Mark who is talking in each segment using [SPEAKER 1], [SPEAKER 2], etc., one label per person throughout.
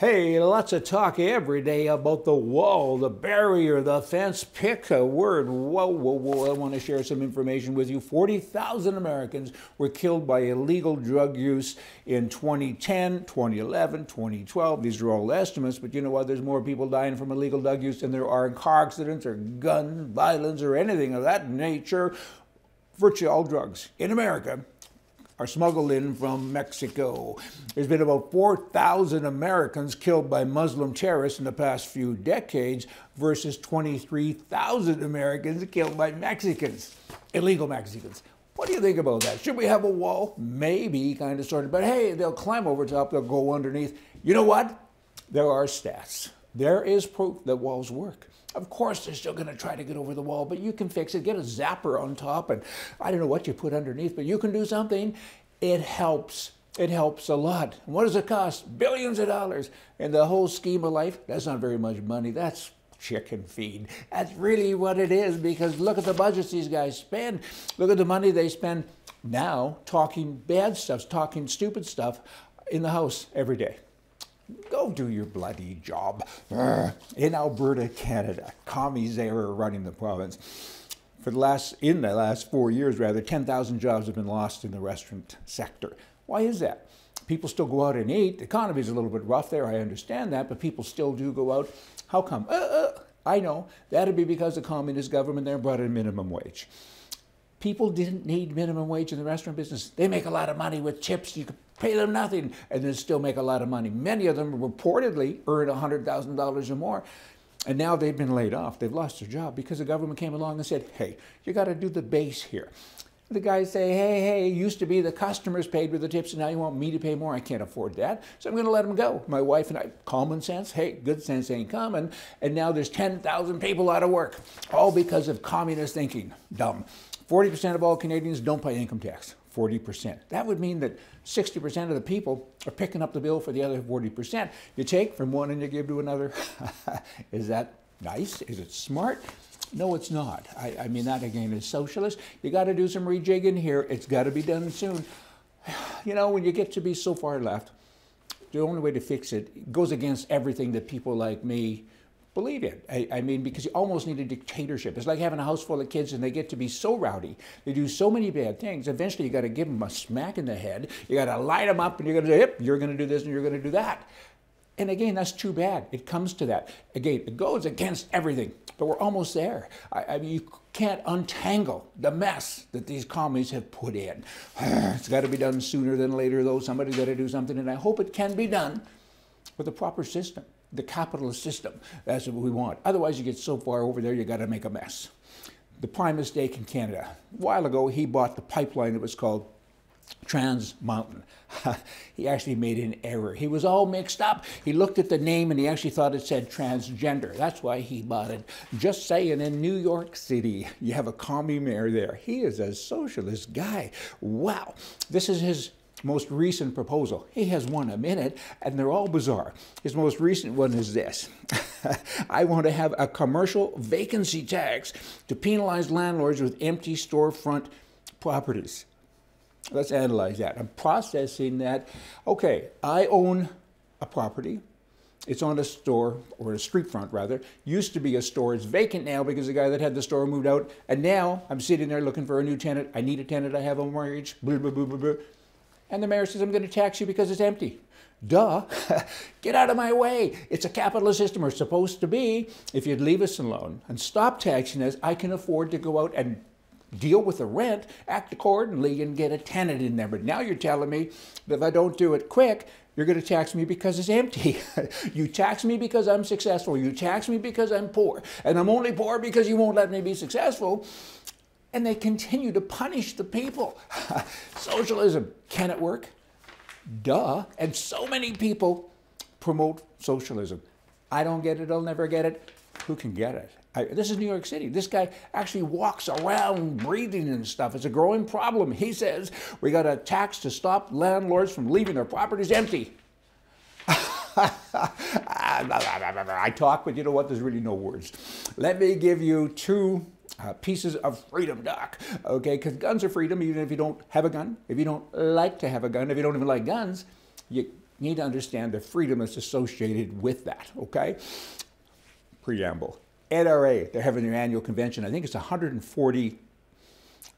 [SPEAKER 1] Hey, lots of talk every day about the wall, the barrier, the fence. Pick a word. Whoa, whoa, whoa. I want to share some information with you. 40,000 Americans were killed by illegal drug use in 2010, 2011, 2012. These are all estimates, but you know what? There's more people dying from illegal drug use than there are in car accidents or gun violence or anything of that nature. Virtually all drugs in America are smuggled in from Mexico. There's been about 4,000 Americans killed by Muslim terrorists in the past few decades versus 23,000 Americans killed by Mexicans, illegal Mexicans. What do you think about that? Should we have a wall? Maybe, kind of, sort of, but hey, they'll climb over top, they'll go underneath. You know what? There are stats. There is proof that walls work. Of course, they're still going to try to get over the wall, but you can fix it. Get a zapper on top, and I don't know what you put underneath, but you can do something. It helps. It helps a lot. What does it cost? Billions of dollars. In the whole scheme of life, that's not very much money. That's chicken feed. That's really what it is, because look at the budgets these guys spend. Look at the money they spend now talking bad stuff, talking stupid stuff in the House every day. Go do your bloody job. In Alberta, Canada, commies there are running the province. In the last 4 years, 10,000 jobs have been lost in the restaurant sector. Why is that? People still go out and eat. The economy's a little bit rough there, I understand that, but people still do go out. How come? I know. That'd be because the communist government there brought in minimum wage. People didn't need minimum wage in the restaurant business. They make a lot of money with tips. You could pay them nothing and then still make a lot of money. Many of them reportedly earn $100,000 or more. And now they've been laid off. They've lost their job because the government came along and said, hey, you got to do the base here. The guys say, hey, it used to be the customers paid with the tips, and now you want me to pay more? I can't afford that, so I'm going to let them go. My wife and I, common sense, hey, good sense ain't common, and now there's 10,000 people out of work, all because of communist thinking. Dumb. 40% of all Canadians don't pay income tax. 40%. That would mean that 60% of the people are picking up the bill for the other 40%. You take from one and you give to another. Is that nice? Is it smart? No, it's not. I mean, that again is socialist. You got to do some rejigging here. It's got to be done soon. You know, when you get to be so far left, the only way to fix it goes against everything that people like me believe in. I mean, because you almost need a dictatorship. It's like having a house full of kids and they get to be so rowdy. They do so many bad things. Eventually, you got to give them a smack in the head. You got to light them up and you're going to say, yep, you're going to do this and you're going to do that. And again, that's too bad. It comes to that. Again, it goes against everything. But we're almost there. I mean, you can't untangle the mess that these commies have put in. It's got to be done sooner than later, though. Somebody's got to do something, and I hope it can be done with a proper system. The capitalist system. That's what we want. Otherwise, you get so far over there, you got to make a mess. The prime mistake in Canada. A while ago, he bought the pipeline that was called Trans Mountain. He actually made an error. He was all mixed up. He looked at the name and he actually thought it said transgender. That's why he bought it. Just saying, in New York City, you have a commie mayor there. He is a socialist guy. Wow. This is his most recent proposal. He has one a minute, and they're all bizarre. His most recent one is this. I want to have a commercial vacancy tax to penalize landlords with empty storefront properties. Let's analyze that. I'm processing that. Okay, I own a property. It's on a store, or a street front rather. Used to be a store. It's vacant now because the guy that had the store moved out. And now I'm sitting there looking for a new tenant. I need a tenant. I have a mortgage. Blah, blah, blah, blah, blah. And the mayor says, I'm going to tax you because it's empty. Duh. Get out of my way. It's a capitalist system, or supposed to be. If you'd leave us alone and stop taxing us, I can afford to go out and deal with the rent, act accordingly, and get a tenant in there. But now you're telling me that if I don't do it quick, you're going to tax me because it's empty. You tax me because I'm successful. You tax me because I'm poor. And I'm only poor because you won't let me be successful. And they continue to punish the people. Socialism, can it work? Duh. And so many people promote socialism. I don't get it, I'll never get it. Who can get it? This is New York City. This guy actually walks around breathing and stuff. It's a growing problem. He says, we got a tax to stop landlords from leaving their properties empty. I talk, but you know what? There's really no words. Let me give you two pieces of freedom, Doc. Okay, because guns are freedom, even if you don't have a gun, if you don't like to have a gun, if you don't even like guns, you You need to understand the freedom that's associated with that, okay? Preamble. NRA, they're having their annual convention. I think it's 140,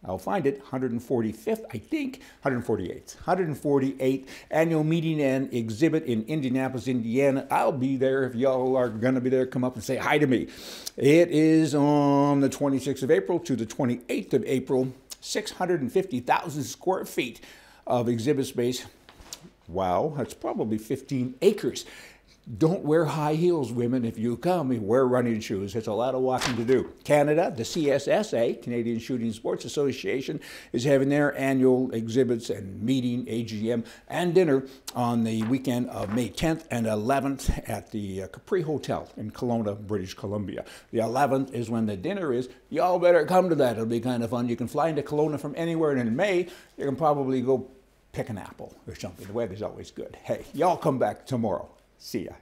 [SPEAKER 1] I'll find it, 145th, I think, 148th annual meeting and exhibit in Indianapolis, Indiana. I'll be there. If y'all are going to be there, come up and say hi to me. It is on the 26th of April to the 28th of April, 650,000 square feet of exhibit space. Wow, that's probably 15 acres. Don't wear high heels, women. If you come, wear running shoes. There's a lot of walking to do. Canada, the CSSA, Canadian Shooting Sports Association, is having their annual exhibits and meeting, AGM, and dinner on the weekend of May 10th and 11th at the Capri Hotel in Kelowna, British Columbia. The 11th is when the dinner is. Y'all better come to that. It'll be kind of fun. You can fly into Kelowna from anywhere, and in May, you can probably go pick an apple or something. The weather's always good. Hey, y'all come back tomorrow. See ya.